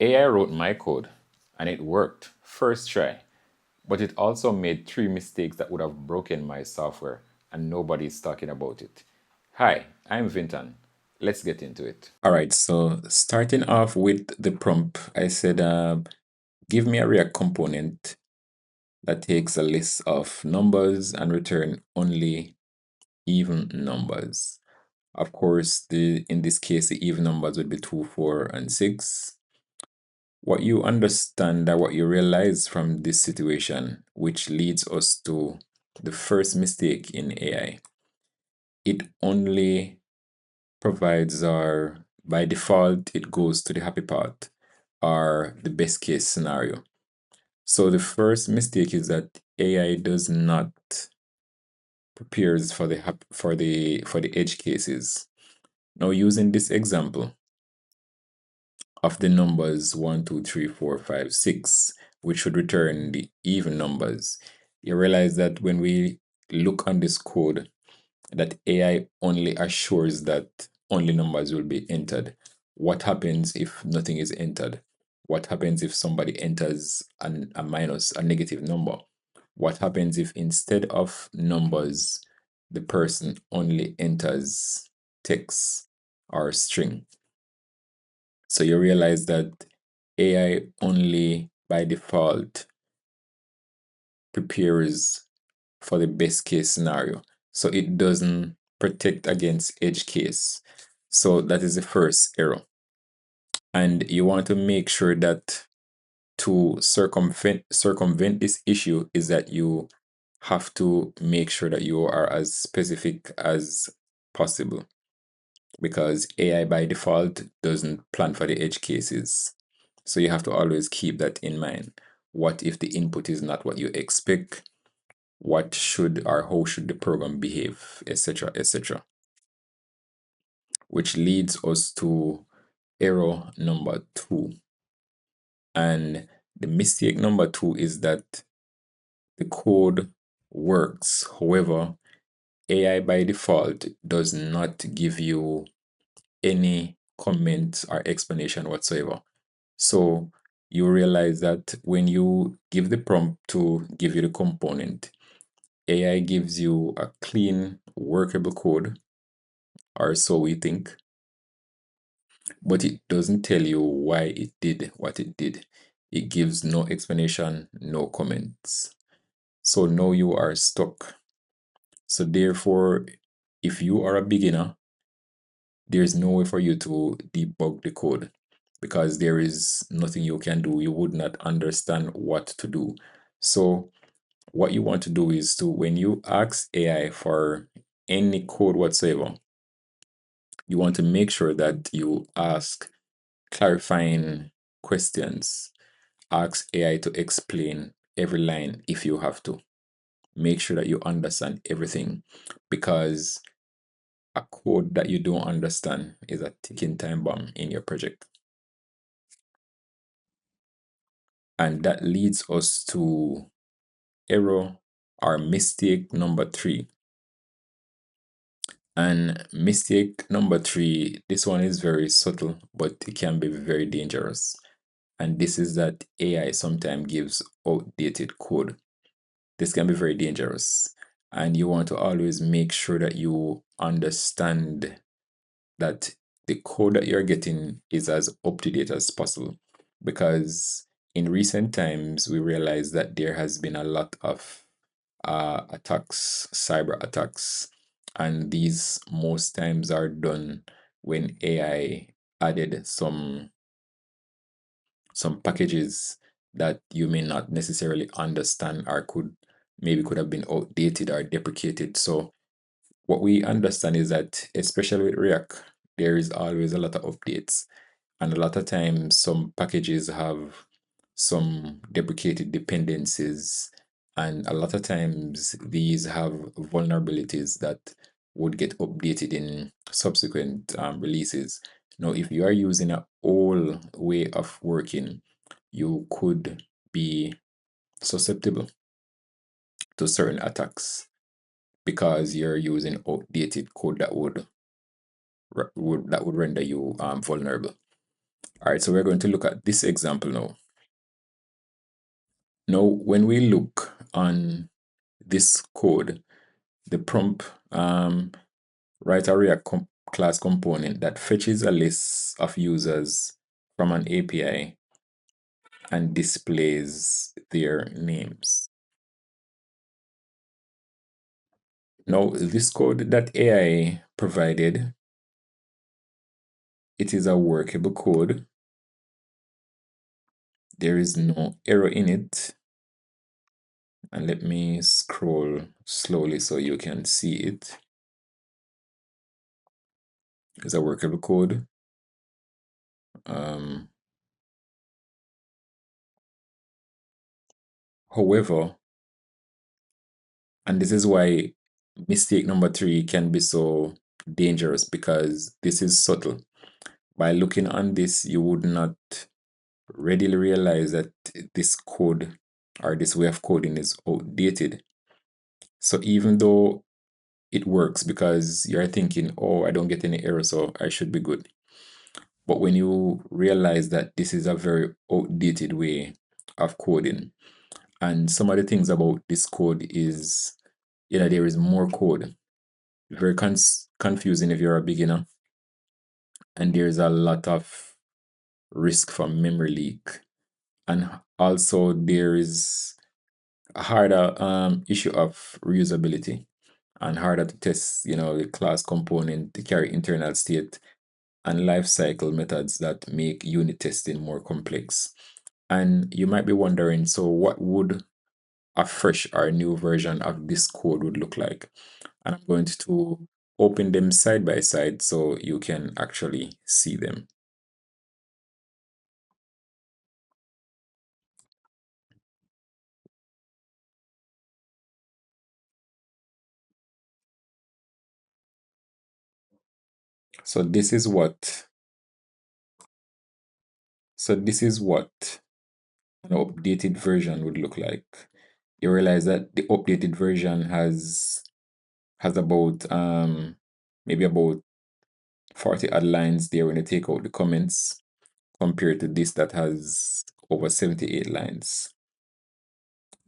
AI wrote my code and it worked first try, but it also made three mistakes that would have broken my software and nobody's talking about it. Hi, I'm Vinton. Let's get into it. All right, so starting off with the prompt, I said, give me a React component that takes a list of numbers and return only even numbers. Of course, in this case, the even numbers would be 2, 4, and 6. What you understand or what you realize from this situation, which leads us to the first mistake in AI, it only provides our, by default, it goes to the happy part or the best case scenario. So the first mistake is that AI does not prepares for the edge cases. Now, using this example of the numbers 1, 2, 3, 4, 5, 6, which should return the even numbers, you realize that when we look on this code, that AI only assures that only numbers will be entered. What happens if nothing is entered? What happens if somebody enters a minus, a negative number? What happens if instead of numbers, the person only enters text or string? So you realize that AI only by default prepares for the best case scenario. So it doesn't protect against edge case. So that is the first error. And you want to make sure that to circumvent this issue is that you have to make sure that you are as specific as possible because AI by default doesn't plan for the edge cases. So you have to always keep that in mind. What if the input is not what you expect? What should or how should the program behave, etc., etc. Which leads us to error number 2. And the mistake number 2 is that the code works. However, AI by default does not give you any comment or explanation whatsoever. So you realize that when you give the prompt to give you the component, AI gives you a clean, workable code, or so we think, but it doesn't tell you why it did what it did. It gives no explanation, no comments. So now you are stuck. So therefore, if you are a beginner, there's no way for you to debug the code because there is nothing you can do. You would not understand what to do. So what you want to do is to, when you ask AI for any code whatsoever, you want to make sure that you ask clarifying questions. Ask AI to explain every line if you have to. Make sure that you understand everything because a code that you don't understand is a ticking time bomb in your project. And that leads us to error or mistake number 3. And mistake number 3, this one is very subtle, but it can be very dangerous. And this is that AI sometimes gives outdated code. This can be very dangerous. And you want to always make sure that you understand that the code that you're getting is as up to date as possible. Because in recent times, we realize that there has been a lot of attacks, cyber attacks, and these most times are done when AI added some packages that you may not necessarily understand or could have been outdated or deprecated. So what we understand is that especially with React, there is always a lot of updates. And a lot of times some packages have some deprecated dependencies. And a lot of times these have vulnerabilities that would get updated in subsequent releases. Now, if you are using an old way of working, you could be susceptible to certain attacks because you're using outdated code that would render you vulnerable. All right, so we're going to look at this example now. Now, when we look on this code, the prompt write a React class component that fetches a list of users from an API and displays their names. Now, this code that AI provided, it is a workable code. There is no error in it. And let me scroll slowly so you can see it. It's a workable code. Um, However, and this is why mistake number three can be so dangerous, because this is subtle. By looking on this, you would not readily realize that this code or this way of coding is outdated. So even though it works because you're thinking, oh, I don't get any error, so I should be good. But when you realize that this is a very outdated way of coding, and some of the things about this code is, there is more code. Very confusing if you're a beginner, and there's a lot of risk for memory leak. And also there is a harder issue of reusability, and harder to test, the class component, to carry internal state and lifecycle methods that make unit testing more complex. And you might be wondering, so what would a fresh or new version of this code would look like? And I'm going to open them side by side so you can actually see them. So this is what so this is what an updated version would look like. You realize that the updated version has about maybe about 40 odd lines there when you take out the comments, compared to this that has over 78 lines.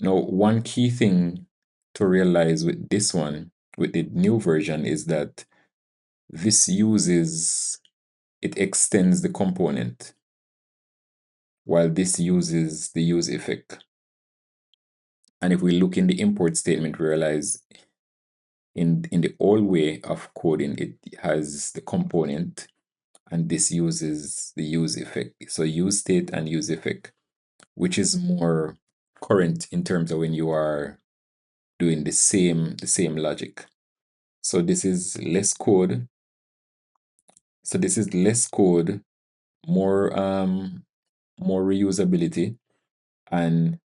Now, one key thing to realize with this one, with the new version, is that this it extends the component, while this uses the use effect. And if we look in the import statement, we realize in the old way of coding, it has the component, and this uses the use effect. So use state and use effect, which is more current in terms of when you are doing the same logic. So this is less code. So this is less code, more more reusability, and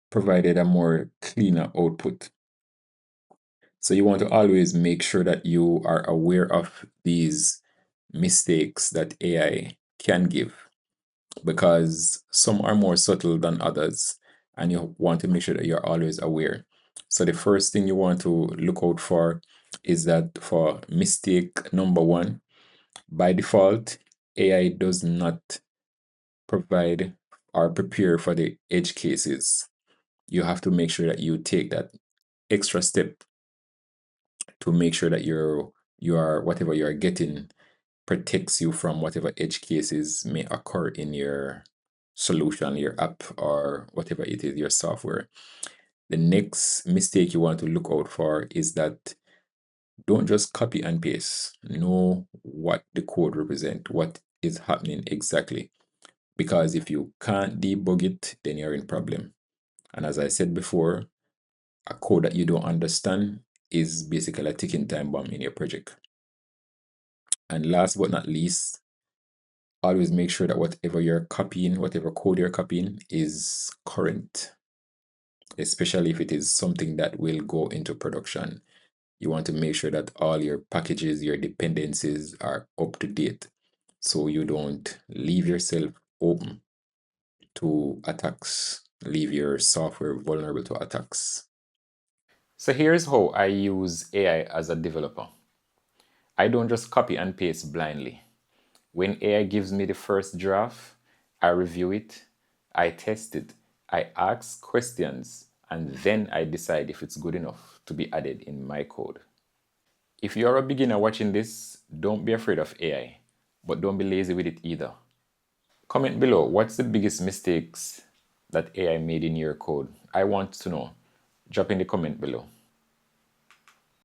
provided a more cleaner output. So you want to always make sure that you are aware of these mistakes that AI can give, because some are more subtle than others, and you want to make sure that you're always aware. So the first thing you want to look out for is that for mistake number one, by default, AI does not provide or prepare for the edge cases. You have to make sure that you take that extra step to make sure that you are whatever you are getting protects you from whatever edge cases may occur in your solution, your app, or whatever it is, your software. The next mistake you want to look out for is that don't just copy and paste. Know what the code represents, what is happening exactly. Because if you can't debug it, then you're in problem. And as I said before, a code that you don't understand is basically a ticking time bomb in your project. And last but not least, always make sure that whatever you're copying, whatever code you're copying, is current, especially if it is something that will go into production. You want to make sure that all your packages, your dependencies are up to date, so you don't leave yourself open to attacks, leave your software vulnerable to attacks. So here's how I use AI as a developer. I don't just copy and paste blindly. When AI gives me the first draft, I review it, I test it, I ask questions, and then I decide if it's good enough to be added in my code. If you're a beginner watching this, don't be afraid of AI, but don't be lazy with it either. Comment below, what's the biggest mistakes that AI made in your code? I want to know. Drop in the comment below.